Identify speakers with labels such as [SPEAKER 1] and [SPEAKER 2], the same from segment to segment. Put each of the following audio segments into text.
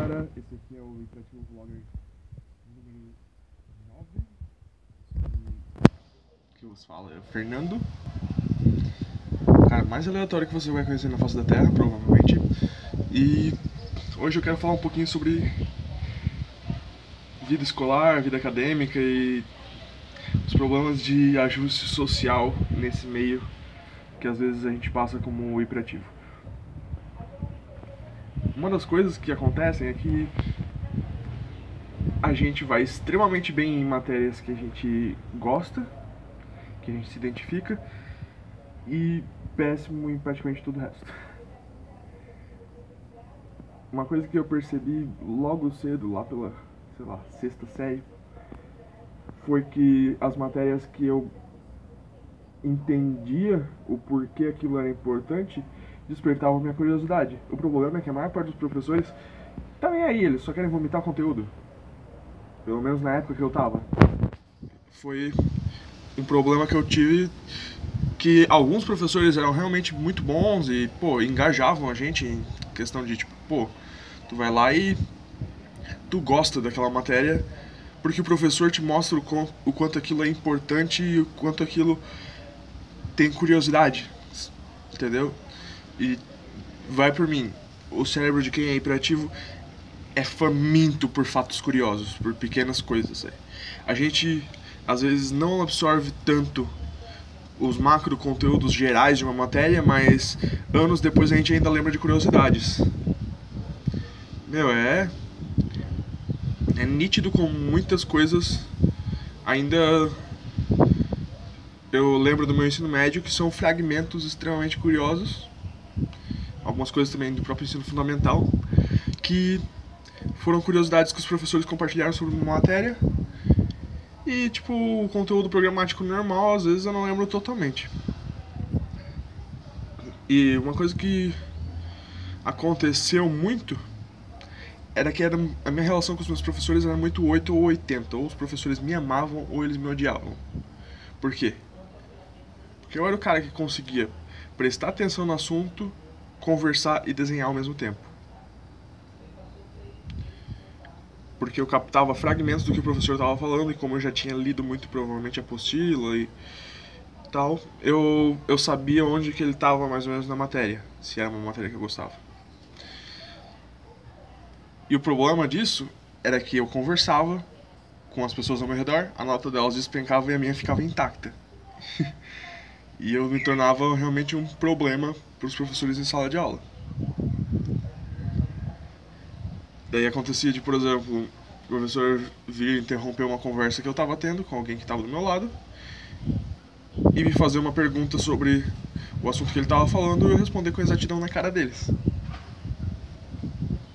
[SPEAKER 1] galera, esse aqui é o Interativo Vlogger número 9. Que vos fala é o Fernando. O cara mais aleatório que você vai conhecer na face da Terra, provavelmente. E hoje eu quero falar um pouquinho sobre vida escolar, vida acadêmica e os problemas de ajuste social nesse meio que às vezes a gente passa como hiperativo. Uma das coisas que acontecem é que a gente vai extremamente bem em matérias que a gente gosta, que a gente se identifica, e péssimo em praticamente tudo o resto. Uma coisa que eu percebi logo cedo, lá pela, sei lá, sexta série, foi que as matérias que eu entendia o porquê aquilo era importante despertavam minha curiosidade. O problema é que a maior parte dos professores tá nem aí, eles só querem vomitar conteúdo. Pelo menos na época que eu tava. Foi um problema que eu tive, que alguns professores eram realmente muito bons e, pô, engajavam a gente em questão de, tipo, pô, tu vai lá e tu gosta daquela matéria porque o professor te mostra o quanto aquilo é importante e o quanto aquilo tem curiosidade, entendeu? E vai por mim, o cérebro de quem é hiperativo é faminto por fatos curiosos, por pequenas coisas. A gente às vezes não absorve tanto os macro conteúdos gerais de uma matéria, mas anos depois a gente ainda lembra de curiosidades. Meu, é nítido como muitas coisas ainda eu lembro do meu ensino médio que são fragmentos extremamente curiosos, algumas coisas também do próprio ensino fundamental, que foram curiosidades que os professores compartilharam sobre uma matéria. E, tipo, o conteúdo programático normal, às vezes eu não lembro totalmente. E uma coisa que aconteceu muito era que a minha relação com os meus professores era muito 8 ou 80. Ou os professores me amavam ou eles me odiavam. Por quê? Porque eu era o cara que conseguia prestar atenção no assunto, conversar e desenhar ao mesmo tempo. Porque eu captava fragmentos do que o professor estava falando, e como eu já tinha lido muito provavelmente a apostila e tal, eu sabia onde que ele estava mais ou menos na matéria, se era uma matéria que eu gostava. E o problema disso era que eu conversava com as pessoas ao meu redor, a nota delas despencava e a minha ficava intacta. E eu me tornava realmente um problema para os professores em sala de aula. Daí acontecia de, por exemplo, o professor vir interromper uma conversa que eu estava tendo com alguém que estava do meu lado e me fazer uma pergunta sobre o assunto que ele estava falando e eu responder com exatidão na cara deles.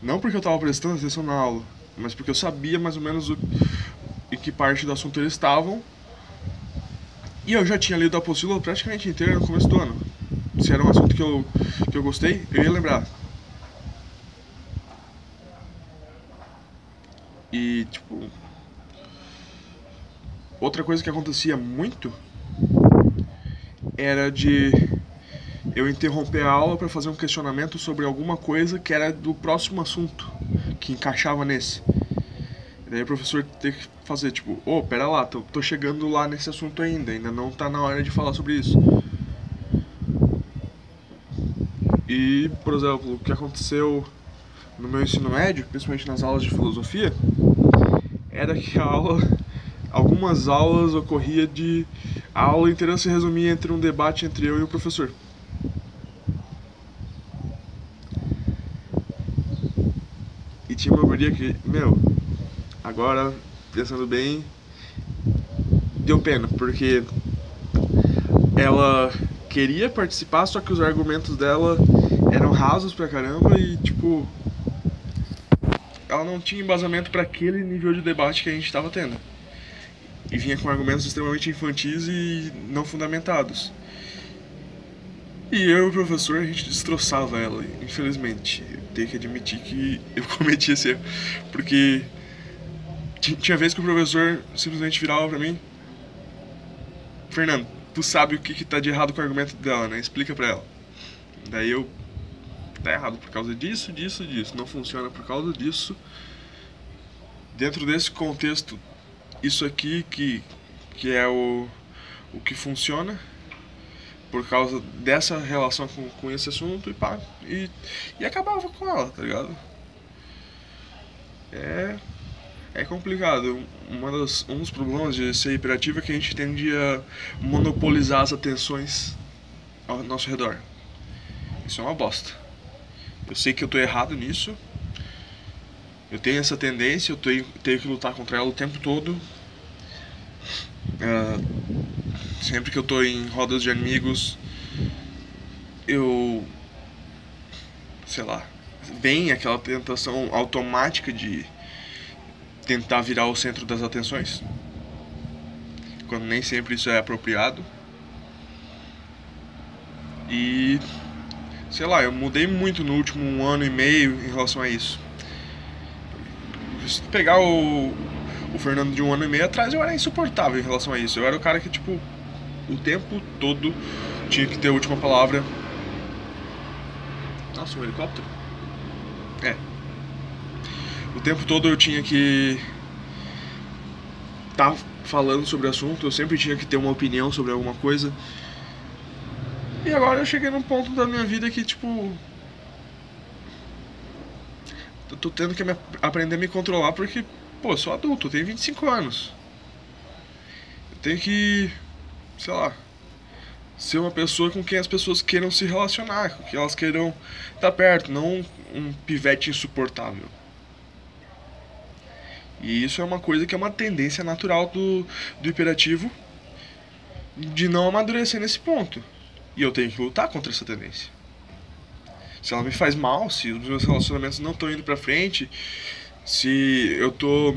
[SPEAKER 1] Não porque eu estava prestando atenção na aula, mas porque eu sabia mais ou menos em que parte do assunto eles estavam, e eu já tinha lido a apostila praticamente inteira no começo do ano. Se era um assunto que eu gostei, eu ia lembrar. E, tipo, outra coisa que acontecia muito era de eu interromper a aula para fazer um questionamento sobre alguma coisa que era do próximo assunto, que encaixava nesse. E daí o professor ter que fazer, tipo, pera lá, tô chegando lá nesse assunto ainda não tá na hora de falar sobre isso. E, por exemplo, o que aconteceu no meu ensino médio, principalmente nas aulas de filosofia, era que algumas aulas ocorria de... A aula inteira se resumia entre um debate entre eu e o professor. E tinha uma guria que, agora, pensando bem, deu pena, porque ela queria participar, só que os argumentos dela eram rasos pra caramba e, tipo, ela não tinha embasamento para aquele nível de debate que a gente estava tendo. E vinha com argumentos extremamente infantis e não fundamentados. E eu e o professor, a gente destroçava ela, infelizmente. Eu tenho que admitir que eu cometi esse erro. Porque tinha vez que o professor simplesmente virava pra mim: Fernando, tu sabe o que tá de errado com o argumento dela, né? Explica pra ela. Daí eu que tá errado por causa disso, disso, disso. Não funciona por causa disso. Dentro desse contexto, isso aqui que é o que funciona por causa dessa relação com esse assunto e pá, e acabava com ela, tá ligado? É complicado. Um dos problemas de ser hiperativo é que a gente tende a monopolizar as atenções ao nosso redor. Isso é uma bosta. Eu sei que eu tô errado nisso. Eu tenho essa tendência, eu tenho que lutar contra ela o tempo todo. Sempre que eu tô em rodas de amigos, eu... sei lá, vem aquela tentação automática de tentar virar o centro das atenções, quando nem sempre isso é apropriado. E... sei lá, eu mudei muito no último 1 ano e meio em relação a isso. Se pegar o Fernando de 1 ano e meio atrás, eu era insuportável em relação a isso. Eu era o cara que, tipo, o tempo todo tinha que ter a última palavra. Nossa, um helicóptero? É. O tempo todo eu tinha que tá falando sobre o assunto, eu sempre tinha que ter uma opinião sobre alguma coisa. E agora eu cheguei num ponto da minha vida que, tipo... eu tô tendo que aprender a me controlar porque, pô, eu sou adulto, eu tenho 25 anos. Eu tenho que, sei lá, ser uma pessoa com quem as pessoas queiram se relacionar, com quem elas queiram estar perto, não um pivete insuportável. E isso é uma coisa que é uma tendência natural do hiperativo, de não amadurecer nesse ponto. E eu tenho que lutar contra essa tendência. Se ela me faz mal, se os meus relacionamentos não estão indo pra frente, se eu tô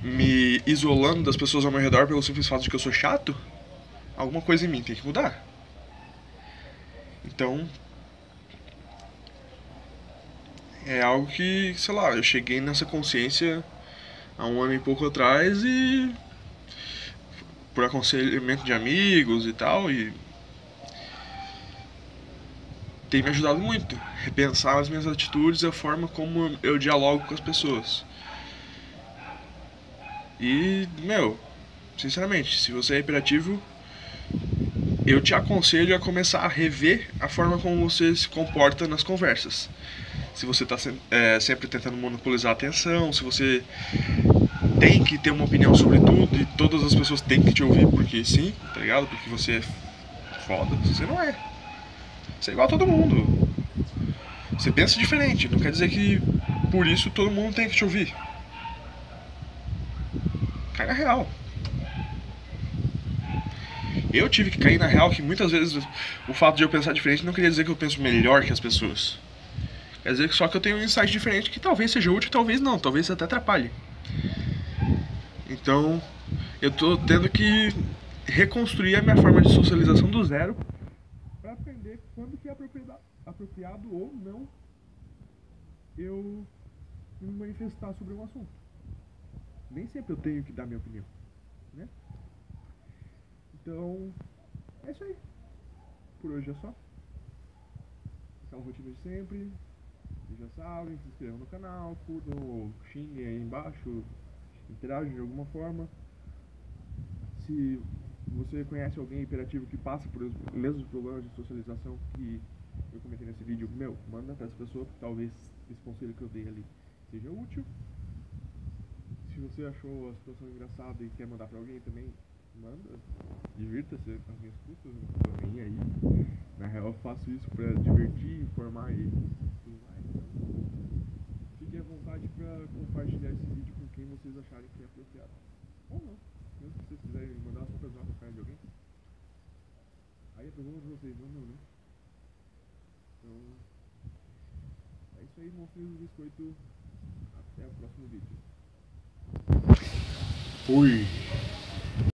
[SPEAKER 1] me isolando das pessoas ao meu redor pelo simples fato de que eu sou chato, alguma coisa em mim tem que mudar. Então, é algo que, sei lá, eu cheguei nessa consciência há 1 ano e pouco atrás e por aconselhamento de amigos e tal, e tem me ajudado muito a repensar as minhas atitudes e a forma como eu dialogo com as pessoas. E, meu, sinceramente, se você é hiperativo, eu te aconselho a começar a rever a forma como você se comporta nas conversas. Se você está sempre tentando monopolizar a atenção, se você tem que ter uma opinião sobre tudo e todas as pessoas têm que te ouvir porque sim, tá ligado? Porque você é foda. Você não é. Você é igual a todo mundo. Você pensa diferente, não quer dizer que por isso todo mundo tem que te ouvir. Cai na real. Eu tive que cair na real que muitas vezes o fato de eu pensar diferente não queria dizer que eu penso melhor que as pessoas. Quer dizer só que eu tenho um insight diferente que talvez seja útil, talvez não, talvez até atrapalhe. Então, eu tô tendo que reconstruir a minha forma de socialização do zero para aprender quando que é apropriado ou não eu me manifestar sobre um assunto. Nem sempre eu tenho que dar minha opinião, né? Então, é isso aí. Por hoje é só. Aquela rotina de sempre. Vocês já sabem, se inscrevam no canal, curtam ou xinguem aí embaixo, interagem de alguma forma. Se você conhece alguém hiperativo que passa por os mesmos problemas de socialização que eu comentei nesse vídeo, manda pra essa pessoa, porque talvez esse conselho que eu dei ali seja útil. Se você achou a situação engraçada e quer mandar pra alguém também, manda. Divirta-se com as minhas custas, não tô nem aí. Na real eu faço isso pra divertir, informar e tudo mais. Então, fiquem à vontade pra compartilhar esse vídeo com quem vocês acharem que é apropriado. Ou não. Mesmo se vocês quiserem mandar só pra zoar com a cara de alguém. Aí é problema de vocês, não meu, né? Então, é isso aí, monstrinhos do biscoito. Até o próximo vídeo. Fui!